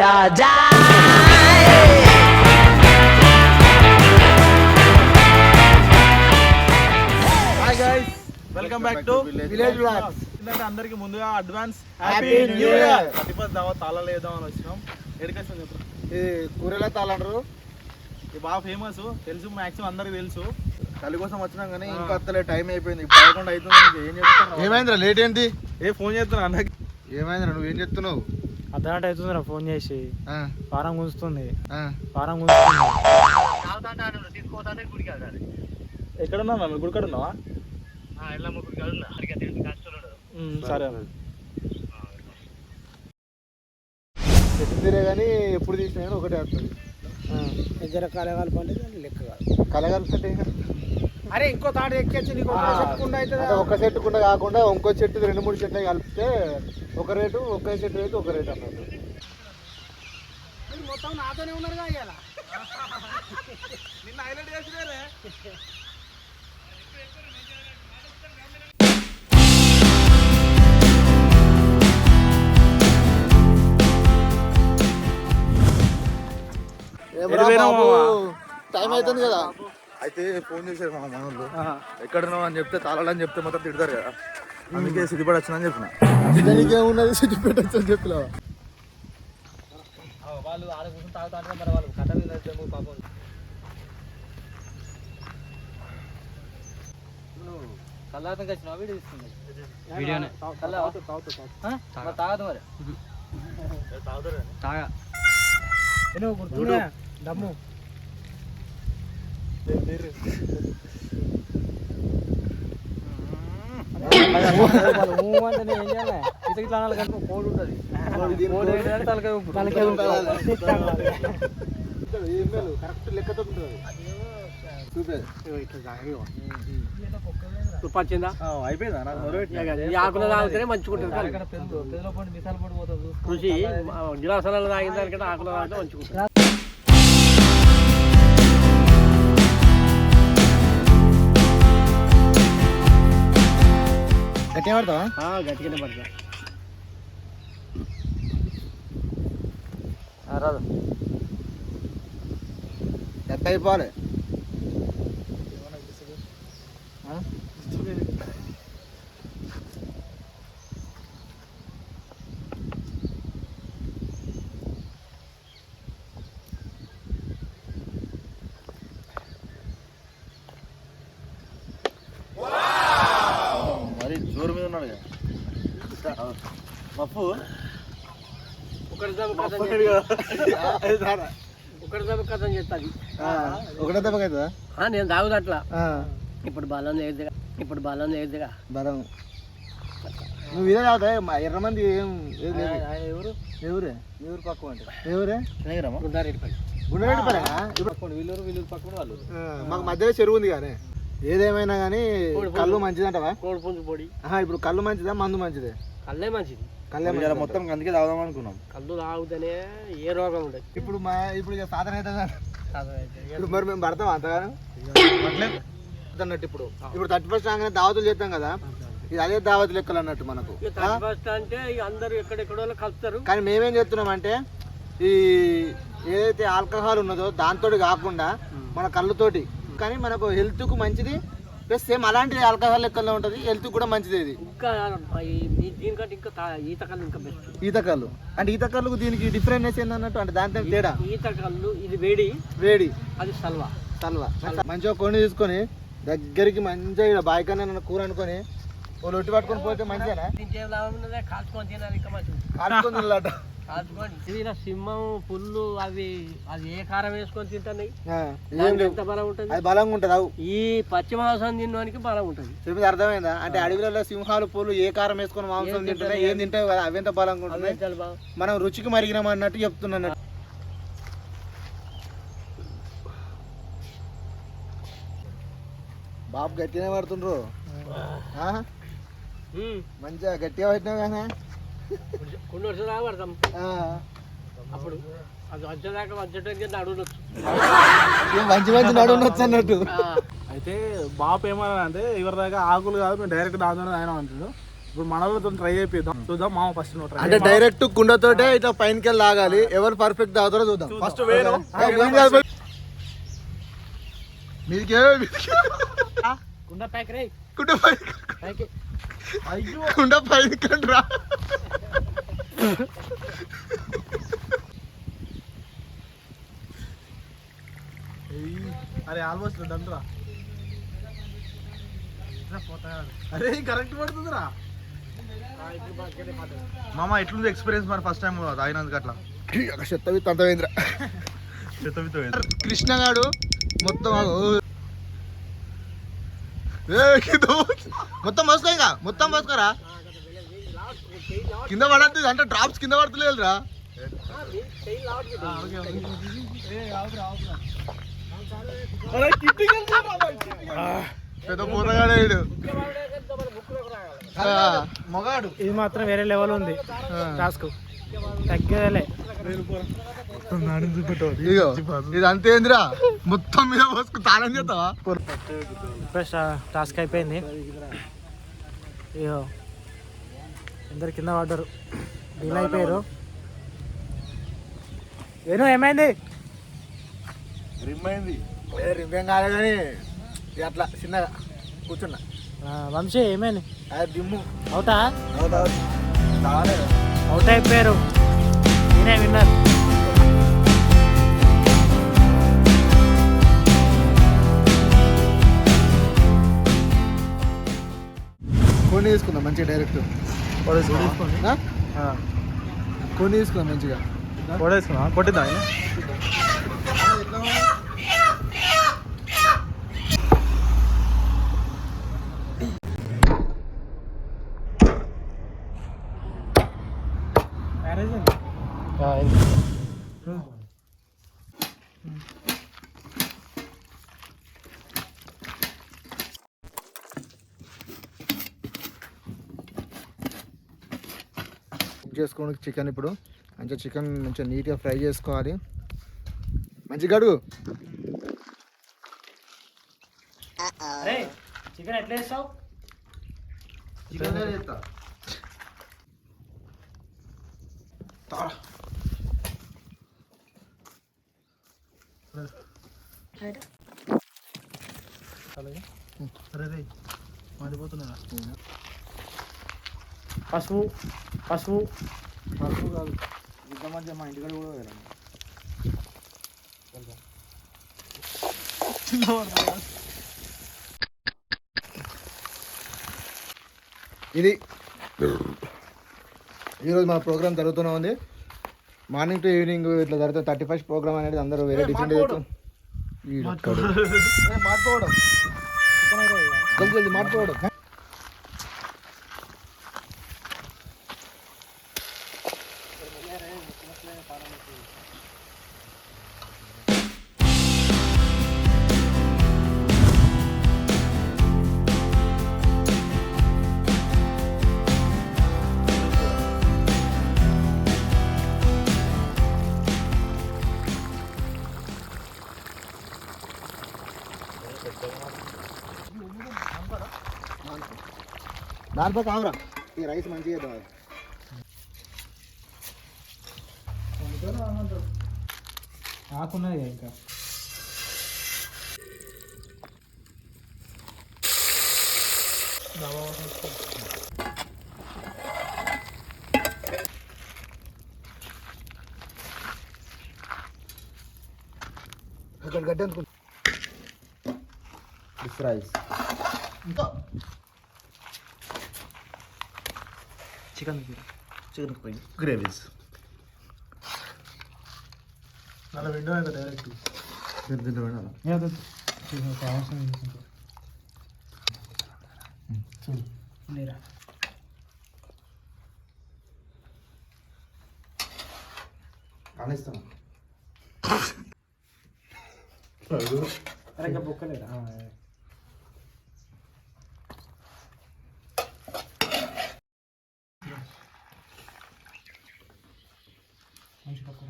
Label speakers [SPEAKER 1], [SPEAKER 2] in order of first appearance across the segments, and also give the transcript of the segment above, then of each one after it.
[SPEAKER 1] आजा
[SPEAKER 2] welcome back to
[SPEAKER 3] village vlogs.
[SPEAKER 2] అందరికి ముందుగా అడ్వాన్స్
[SPEAKER 3] హ్యాపీ న్యూ ఇయర్.
[SPEAKER 2] 31 దావా తాళాలు వేద్దాం అని వచ్చినాం. ఎడికేషన్ చెప్పు.
[SPEAKER 3] ఈ కూరల తాళంటారు,
[SPEAKER 2] ఇది బాగా ఫేమస్, తెలుసు, మాక్సిమం అందరికి తెలుసు.
[SPEAKER 3] తల్లి కోసం వచ్చినాం కానీ ఇంకా అత్తలే, టైం అయిపోయింది, 11 అవుతుంది. ఏం చెప్తున్నావు? ఏమైందిరా, లేట్ ఏంటి?
[SPEAKER 2] ఫోన్ చేస్తున్నా అన్నకి.
[SPEAKER 3] ఏమైందిరా, నువ్వు ఏం చెప్తున్నావు?
[SPEAKER 4] అర్ధగంట అవుతుందిరా ఫోన్ చేసి. వారం గుంజుతుంది.
[SPEAKER 2] ఎక్కడున్నా గుడికాడ ఉన్నావా? సరే
[SPEAKER 3] చెప్తే కానీ ఎప్పుడు తీసినా కానీ ఒకటే వస్తుంది.
[SPEAKER 4] ఇద్దరు కలగాలి పండి లెక్క కాదు.
[SPEAKER 3] కలగలుస్తుంటే
[SPEAKER 4] అరే ఇంకో తాడు ఎక్కొచ్చి నీకు
[SPEAKER 3] ఒక చెట్టు కుండా కాకుండా ఇంకో చెట్టు 2-3 చెట్లు కలిపితే ఒక రేటు, ఒక చెట్టు అయితే ఒక రేటు అన్నట్టు.
[SPEAKER 4] మొత్తం నాతోనే ఉన్నారుగా ఇవాళ.
[SPEAKER 2] నిన్న హైలైట్ చేసినారే.
[SPEAKER 3] టైం అవుతుంది కదా, అయితే ఫోన్ చేశారు మా మనోళ్ళు. ఎక్కడున్నావు అని చెప్తే తాళాలని చెప్తే మొత్తం తిడతారు కదా, అందుకే సిద్ధిపేట వచ్చిన అని చెప్పిన. ఏమున్నది, సిద్ధిపేట వచ్చని చెప్పిన.
[SPEAKER 4] వాళ్ళు ఆడ కూర్చొని తాగుతారు మరి, వాళ్ళు కథలు పాపం. కళ్ళాతం వచ్చిన వీడియో ఇస్తుంది. వీడియోనే తాగదు మరి, తాగా గుర్తుందా దమ్ము. అంటే ఏం చేయాలి, ఇతకి అనాలి కానీ కోడి ఉంటుంది.
[SPEAKER 3] కరెక్ట్ లెక్కతో ఉంటుంది.
[SPEAKER 4] వచ్చిందా
[SPEAKER 2] అయిపోయిందా?
[SPEAKER 4] ఆకులు తాగితేనే మంచుకుంటుంది. కృషి గిలాసాలలో తాగిన దానికంటే ఆకులు తాగితే మంచుకుంటుంది.
[SPEAKER 3] గట్టిగా పడతావా?
[SPEAKER 4] గట్టిగానే పడతా. రాదు
[SPEAKER 3] ఎంత అయిపోవాలి. మరి జోరు మీద ఉన్నాడు మప్పు.
[SPEAKER 4] ఒకటి కథం చెప్తాది.
[SPEAKER 3] ఒకటే దెబ్బకి అవుతుందా?
[SPEAKER 4] నేను తాగుదు అట్లా. ఇప్పుడు బలం లేదుగా
[SPEAKER 3] బలం. నువ్వు ఇదే తాగుతా? ఎర్రమంది
[SPEAKER 4] ఎవరు
[SPEAKER 3] ఎవరే?
[SPEAKER 4] ఊరు పక్కన అంటే
[SPEAKER 3] ఎవరే?
[SPEAKER 4] గుండారెడ్డిపల్లి.
[SPEAKER 3] గుండారెడ్డిపల్లి
[SPEAKER 4] వీళ్ళు పక్కన వాళ్ళు.
[SPEAKER 3] మాకు మధ్యలో చెరువు ఉంది కానీ. ఏదేమైనా కానీ కళ్ళు మంచిదంటవా?
[SPEAKER 4] కోడి పుంజు పొడి.
[SPEAKER 3] ఇప్పుడు కళ్ళు మంచిదా, మందు మంచిదే?
[SPEAKER 4] కళ్ళే మంచిది.
[SPEAKER 3] కళ్ళే మొత్తం అందుకే తాగుదాం అనుకున్నాం.
[SPEAKER 4] కళ్ళు తాగుతూనే ఏ రోగం ఉండదు.
[SPEAKER 3] ఇప్పుడు ఇక సాధన అవుతుందా? ఇప్పుడు మరి మేము పడతాం అంతగానో అన్నట్టు. ఇప్పుడు 31st రాగానే దావతులు చేస్తాం కదా, ఇది అదే దావతు లెక్కలు అన్నట్టు మనకు.
[SPEAKER 4] అంటే అందరు ఎక్కడెక్కడో కలుపుతారు. కానీ
[SPEAKER 3] మేమేం చెప్తున్నామంటే, ఈ ఏదైతే ఆల్కహాల్ ఉన్నదో దాంతో కాకుండా మన కళ్ళతోటి, కానీ మనకు హెల్త్కు మంచిది, ప్లస్ సేమ్ అలాంటి ఆల్కహాల్ లెక్కల్లో ఉంటుంది, హెల్త్ కూడా మంచిది. ఇది
[SPEAKER 4] ఇంకా దీనికంటే ఇంకా ఈతకల్లు ఇంకా బెస్ట్.
[SPEAKER 3] ఈతకల్లు అంటే ఈతకల్లుకు దీనికి డిఫరెన్స్ ఏందన్నట్టు, అంటే దాంతో తేడా.
[SPEAKER 4] ఈతకల్లు ఇది వేడి, అది సల్వా.
[SPEAKER 3] మంచిగా కొన్ని తీసుకొని దగ్గరికి మంచిగా ఇక్కడ బాయికన్నా నన్ను కూర అనుకొని వాళ్ళు ఒట్టి పట్టుకొని పోతే మంచిగా
[SPEAKER 4] కాల్చుకొని తినాలి. ఇంకా మంచిది
[SPEAKER 3] కాల్చుకొని తినాలట.
[SPEAKER 4] కాల్చుకొని సింహం పుల్లు అది ఏ కారం వేసుకొని తింటాయి, ఎంత బలం ఉంటుంది.
[SPEAKER 3] అది బలంగా ఉంటుంది.
[SPEAKER 4] ఈ పచ్చి మాంసం తినడానికి బలం ఉంటుంది.
[SPEAKER 3] చెప్పింది అర్థమైందా? అంటే అడవిలలో సింహాలు పుల్లు ఏ కారం వేసుకొని మాంసం తింటున్నాయి, ఏం తింటాయి కదా, అవి ఎంత బలంగా ఉంటుంది. మనం రుచికి మరిగినాం అన్నట్టు చెప్తున్నాను. బాబు గట్టిగానే పడుతుండ్రు, మంచిగా గట్టిగా పట్టినావు కానీ
[SPEAKER 4] కొన్ని వర్షాలు దాకా పడతాం. అప్పుడు అది వచ్చేదాకా వచ్చేటకి నడువచ్చు,
[SPEAKER 3] మంచి నడువచ్చు అన్నట్టు.
[SPEAKER 2] అయితే బాపు ఏమన్నా అంటే ఎవరి దాకా ఆకులు కాదు, మేము డైరెక్ట్ దాదాపు ఆయన అంటాడు. ఇప్పుడు మనతో ట్రై చేపిద్దాం చూద్దాం మామ ఫస్ట్ నువ్వు try
[SPEAKER 3] అంటే డైరెక్ట్ కుండతోటే ఇట్లా పైనకి వెళ్ళి లాగాలి ఎవరు పర్ఫెక్ట్ తాగుతారో చూద్దాం
[SPEAKER 2] ఫస్ట్ వేరు
[SPEAKER 3] మీదికే
[SPEAKER 4] కుండ ప్యాక్ రే
[SPEAKER 3] కుండ పై
[SPEAKER 4] పైకి
[SPEAKER 2] అయ్యో
[SPEAKER 3] కుండ పైకి రా
[SPEAKER 2] అరే ఆల్మోస్ట్ డన్ రా అరే కరెక్ట్ పడుతుందిరా
[SPEAKER 3] మామ ఎట్లుంది ఎక్స్పీరియన్స్ మరి ఫస్ట్ టైం తాగినందుకు అట్లా చెత్తవి తంతవేంద్ర కృష్ణ గాడు మొత్తం మొత్తం మోసుకో ఇంకా మొత్తం మోసుకోరా కింద పడద్దు అంటే డ్రాప్స్ కింద పడుతులేదురా పెద్ద పూతగాడు మొగాడు
[SPEAKER 2] ఇది మాత్రం వేరే లెవెల్ ఉంది టాస్క్ తగ్గలే
[SPEAKER 3] ఇగో ఇది అంతేంద్రా మొత్తం మీద పోసుకు తాళం చేస్తావా
[SPEAKER 2] ఫస్ట్ టాస్క్ అయిపోయింది ఇగో అందరు కింద పడ్డారు డీల్ అయిపోయారు ఏను ఏమైంది
[SPEAKER 3] రిమ్మేం కాలేదు కానీ అట్లా చిన్నగా కూర్చున్నా
[SPEAKER 2] వంశీ ఏమైంది
[SPEAKER 3] దిమ్ము
[SPEAKER 2] అవుతా
[SPEAKER 3] చాలా
[SPEAKER 2] అవుట్ అయిపోయారు నేనే విన్నారు
[SPEAKER 3] కొని తీసుకుందాం మంచిగా డైరెక్ట్ కొని తీసుకుందాం మంచిగా
[SPEAKER 2] కొట్టేసుకున్నా కొట్టిద్దా
[SPEAKER 3] చేసుకోవడానికి చికెన్ ఇప్పుడు మంచిగా చికెన్ మంచిగా నీట్గా ఫ్రై చేసుకోవాలి మంచిగా అడుగు
[SPEAKER 2] చికెన్ ఎట్లా వేస్తావు
[SPEAKER 3] అరే మాడిపోతున్నా
[SPEAKER 2] పసుపు పసుపు
[SPEAKER 3] పసుపు కాదు ఇంత మధ్య మా ఇంటికాడ కూడా వెళ్ళాను ఇది ఈరోజు మన ప్రోగ్రామ్ జరుగుతూనే ఉంది మార్నింగ్ టు ఈవినింగ్ ఇట్లా జరుగుతుంది 31st ప్రోగ్రామ్ అనేది అందరూ వేరే డిఫరెంట్ మాట్లాడుకోవడం మాట్లాడుకోవడం దాంట్లో కామరా ఈ రైస్ మంచిగా
[SPEAKER 2] ఆకున్నది ఇంకా
[SPEAKER 3] ఇక్కడ గడ్డి అనుకుంటా రైస్ ఇంకా చికెన్ గ్రేవీస్
[SPEAKER 2] అలా విండో అయితే డైరెక్ట్
[SPEAKER 3] దీంట్లో వెళ్ళాలా
[SPEAKER 2] చూడు లేరా
[SPEAKER 3] కానిస్తాను
[SPEAKER 2] అరే ఇంకా బొక్కలేరా మంచి పక్క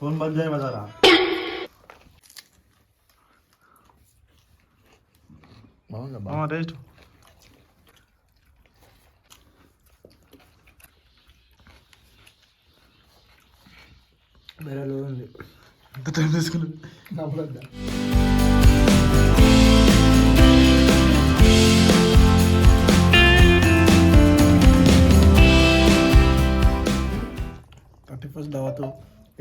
[SPEAKER 2] ఫోన్ బంద్ చేయమన్నారా? టేస్ట్
[SPEAKER 3] బెరలు ఉంది.
[SPEAKER 2] ఎంత టైం తీసుకుని
[SPEAKER 3] నవ్వొద్దా?
[SPEAKER 2] ఫస్ట్ దావత్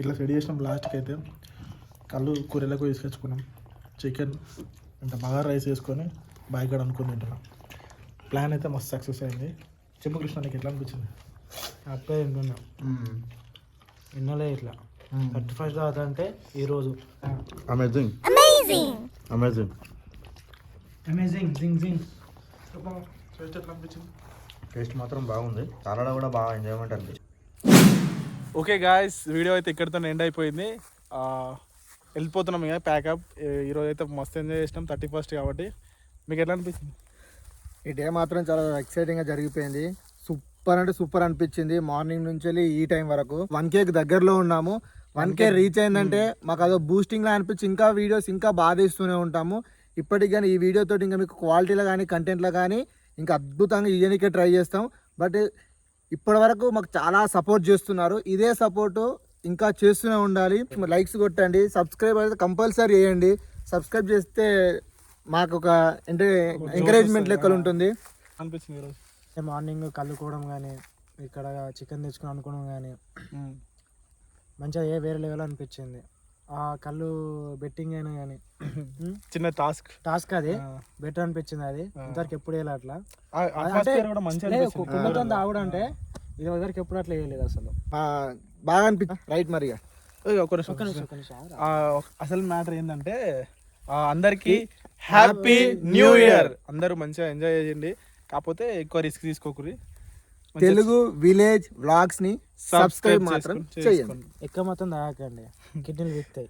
[SPEAKER 2] ఇట్లా రెడీ చేసినాం. లాస్ట్కి అయితే కళ్ళు కూరలకు తీసుకొచ్చుకున్నాం. చికెన్ ఇంకా బగారా రైస్ వేసుకొని బాయికాడ అనుకుని తింటున్నాం. ప్లాన్ అయితే మస్తు సక్సెస్ అయింది. చెప్పు కృష్ణ, నీకు ఎట్లా అనిపించింది?
[SPEAKER 3] అప్పుడే తింటున్నాం. విన్నలే ఇట్లా 31st దావత్ అంటే ఈరోజు.
[SPEAKER 2] అమేజింగ్ అమేజింగ్
[SPEAKER 3] అమేజింగ్ జింగ్ జింగ్.
[SPEAKER 2] టేస్ట్ ఎట్లా అనిపించింది?
[SPEAKER 3] టేస్ట్ మాత్రం బాగుంది. చాలా కూడా బాగా ఎంజాయ్మెంట్ అనిపించింది.
[SPEAKER 2] ఓకే గాయస్, వీడియో అయితే ఇక్కడితో ఎండ్ అయిపోయింది. వెళ్ళిపోతున్నాం ఇక ప్యాకప్. ఈరోజు అయితే మస్తు ఎంజాయ్ చేసినాం 31st కాబట్టి. మీకు ఎట్లా అనిపించింది?
[SPEAKER 3] ఈ డే మాత్రం చాలా ఎక్సైటింగ్గా జరిగిపోయింది. సూపర్ అంటే సూపర్ అనిపించింది. మార్నింగ్ నుంచి వెళ్ళి ఈ టైం వరకు 1K దగ్గరలో ఉన్నాము. 1K రీచ్ అయిందంటే మాకు అదో బూస్టింగ్లా అనిపించి ఇంకా వీడియోస్ ఇంకా బాగా తీస్తూనే ఉంటాము. ఇప్పటికి కానీ ఈ వీడియోతో ఇంకా మీకు క్వాలిటీలో కానీ కంటెంట్లో కానీ ఇంకా అద్భుతంగా ఇయ్యనికే ట్రై చేస్తాం. బట్ ఇప్పటి వరకు మాకు చాలా సపోర్ట్ చేస్తున్నారు. ఇదే సపోర్టు ఇంకా చేస్తూనే ఉండాలి. లైక్స్ కొట్టండి, సబ్స్క్రైబ్ అయితే కంపల్సరీ చేయండి. సబ్స్క్రైబ్ చేస్తే మాకు ఒక అంటే ఎంకరేజ్మెంట్ లెక్కలు ఉంటుంది.
[SPEAKER 2] అనిపించింది ఈరోజు
[SPEAKER 3] మార్నింగ్ కలుకోవడం కానీ ఇక్కడ చికెన్ తెచ్చుకుని అనుకోవడం కానీ మంచిగా వేరే లెవెల్ అనిపించింది. ఆ కళ్ళు బెట్టింగ్ అయినా కానీ
[SPEAKER 2] చిన్న టాస్క్ అది
[SPEAKER 3] బెటర్ అనిపించింది. అది ఇంతవరకు ఎప్పుడు వేయాలి అట్లా
[SPEAKER 2] కుండతో
[SPEAKER 3] తాగడం అంటే ఇది వరకు ఎప్పుడు అట్లా వేయలేదు అసలు. బాగా అనిపించింది. రైట్ మరి
[SPEAKER 2] అసలు మ్యాటర్ ఏంటంటే అందరికి హ్యాపీ న్యూ ఇయర్. అందరూ మంచిగా ఎంజాయ్ చేయండి. కాకపోతే ఎక్కువ రిస్క్ తీసుకోకూరి.
[SPEAKER 3] తెలుగు విలేజ్ వ్లాగ్స్ ని సబ్స్క్రైబ్ మాత్రం చేయండి. ఎక్కువ మాత్రం తాగకండి, కిడ్నీలు వీక్తాయి.